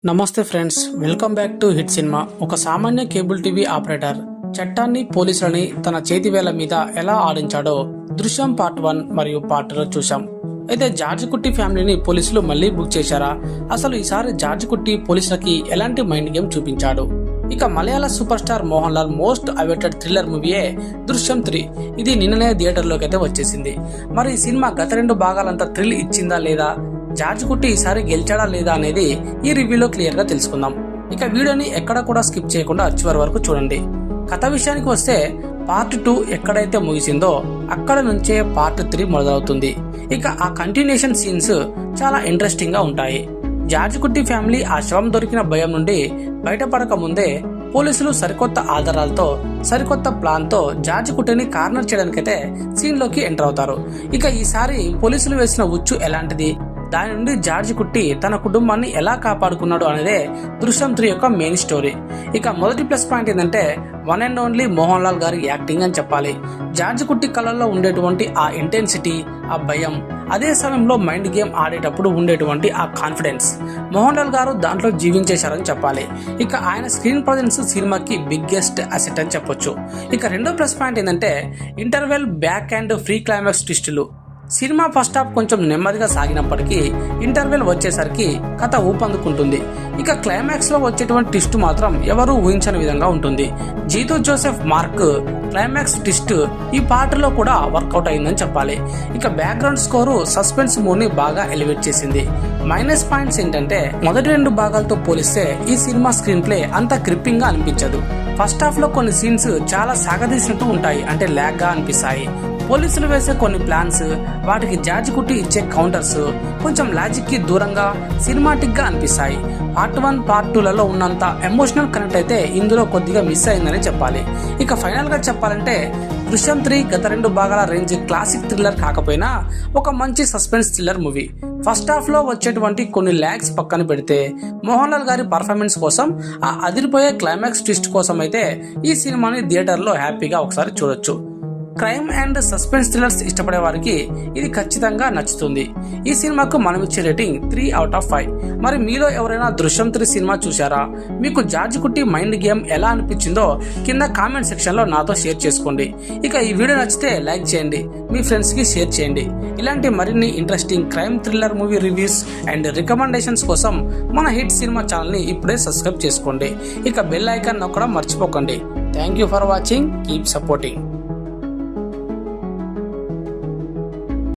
నమస్తే friends, welcome back to hit cinema. ఒక సామాన్య కేబుల్ టీవీ ఆపరేటర్ చట్టాన్ని, పోలీసులని తన చేతివేళ్ల మీద ఎలా ఆడించాడో దృశ్యం పార్ట్ 1 మరియు పార్ట్ 2 చూశాం. అయితే జార్జ్ కుట్టి ఫ్యామిలీని పోలీసులు మళ్ళీ బుక్ చేశారా? అసలు ఈసారి జార్జ్ కుట్టి పోలీసులకి ఎలాంటి మైండ్ గేమ్ చూపించాడు? ఇక Malayalam super star Mohan Lal most awaited thriller మూవీయే దృశ్యం 3. ఇది నిన్ననే థియేటర్లోకి అయితే వచ్చేసింది. మరి ఈ సినిమా గత 2 భాగాలంతా థ్రిల్ ఇచ్చిందా లేదా, జార్జ్ కుట్టి ఈసారి గెలిచాడా లేదా అనేది ఈ రివ్యూలో క్లియర్ గా తెలుసుకుందాం. ఇక వీడియోని ఎక్కడ కూడా స్కిప్ చేయకుండా చివరి వరకు చూడండి. కథ విషయానికి వస్తే పార్ట్ 2 ఎక్కడైతే ముగిసిందో అక్కడ నుంచే పార్ట్ 3 మొదలవుతుంది. ఇక ఆ కంటిన్యూషన్ సీన్స్ చాలా ఇంట్రెస్టింగ్ గా ఉంటాయి. జార్జ్ కుట్టి ఫ్యామిలీ ఆ శవం దొరికిన భయం నుండి బయటపడక ముందే పోలీసులు సరికొత్త ఆధారాలతో, సరికొత్త ప్లాన్ తో జార్జ్ కుట్టిని కార్నర్ చేయడానికైతే సీన్ లోకి ఎంటర్ అవుతారు. ఇక ఈసారి పోలీసులు వేసిన ఉచ్చు ఎలాంటిది, దాని నుండి జార్జ్ కుట్టి తన కుటుంబాన్ని ఎలా కాపాడుకున్నాడు అనేదే దృశ్యం 3 యొక్క మెయిన్ స్టోరీ. ఇక మొదటి ప్లస్ పాయింట్ ఏంటంటే one and only Mohan Lal గారి యాక్టింగ్ అని చెప్పాలి. జార్జ్ కుట్టి కళ్ళల్లో ఉండేటువంటి ఆ ఇంటెన్సిటీ, ఆ భయం, అదే సమయంలో మైండ్ గేమ్ ఆడేటప్పుడు ఉండేటువంటి ఆ కాన్ఫిడెన్స్ మోహన్ లాల్ గారు దాంట్లో జీవించేశారని చెప్పాలి. ఇక ఆయన స్క్రీన్ ప్రజెన్స్ సినిమాకి బిగ్గెస్ట్ అసెట్ అని చెప్పొచ్చు. ఇక రెండో ప్లస్ పాయింట్ ఏంటంటే interval, back and pre climax ట్విస్టులు. సినిమా ఫస్ట్ హాఫ్ కొంచెం నెమ్మదిగా సాగినప్పటికీ ఇంటర్వెల్ వచ్చేసరికి కథ ఊపందుకుంటుంది. ఇక క్లైమాక్స్ లో వచ్చేటువంటి ట్విస్ట్ మాత్రం ఎవరూ ఊహించని విధంగా ఉంటుంది. Jeethu Joseph mark climax twist ఈ పాటలో కూడా వర్కౌట్ అయిందని చెప్పాలి. ఇక బ్యాక్గ్రౌండ్ స్కోరు సస్పెన్స్ మూడ్ ని బాగా ఎలివేట్ చేసింది. మైనస్ పాయింట్స్ ఏంటంటే మొదటి 2 భాగాలతో పోలిస్తే ఈ సినిమా స్క్రీన్ ప్లే అంత గ్రిప్పింగ్ గా అనిపించదు. ఫస్ట్ హాఫ్ లో కొన్ని సీన్స్ చాలా సాగదీసినట్టు ఉంటాయి, అంటే ల్యాగ్ గా అనిపిస్తాయి. పోలీసులు వేసే కొన్ని ప్లాన్స్, వాటికి జార్జ్ కుట్టి ఇచ్చే కౌంటర్స్ కొంచెం లాజిక్ కి దూరంగా సినిమాటిక్ గా అనిపిస్తాయి. పార్ట్ 1, పార్ట్ 2లలో ఉన్నంత ఎమోషనల్ కనెక్ట్ అయితే ఇందులో కొద్దిగా మిస్ అయిందని చెప్పాలి. ఇక ఫైనల్ గా చెప్పాలంటే దృశ్యం 3 గత 2 భాగాల రేంజ్ క్లాసిక్ థ్రిల్లర్ కాకపోయినా ఒక మంచి suspense thriller movie. First half లో వచ్చేటువంటి కొన్ని ల్యాగ్స్ పక్కన పెడితే మోహన్ లాల్ గారి పర్ఫార్మెన్స్ కోసం, ఆ అదిరిపోయే క్లైమాక్స్ ట్విస్ట్ కోసం అయితే ఈ సినిమాని థియేటర్లో హ్యాపీగా ఒకసారి చూడొచ్చు. క్రైమ్ అండ్ సస్పెన్స్ థ్రిల్లర్స్ ఇష్టపడే వారికి ఇది ఖచ్చితంగా నచ్చుతుంది. ఈ సినిమాకు మనం ఇచ్చే రేటింగ్ 3/5. మరి మీలో ఎవరైనా దృశ్యం 3 సినిమా చూశారా? మీకు జార్జ్ కుట్టి మైండ్ గేమ్ ఎలా అనిపించిందో కింద కామెంట్ సెక్షన్ లో నాతో షేర్ చేసుకోండి. ఇక ఈ వీడియో నచ్చితే లైక్ చేయండి, మీ ఫ్రెండ్స్ కి షేర్ చేయండి. ఇలాంటి మరిన్ని interesting crime thriller movie reviews and recommendations కోసం మన హిట్ సినిమా ఛానల్ ని ఇప్పుడే సబ్స్క్రైబ్ చేసుకోండి. ఇక బెల్ ఐకాన్ నొక్కడం మర్చిపోకండి. Thank you for watching. Keep supporting.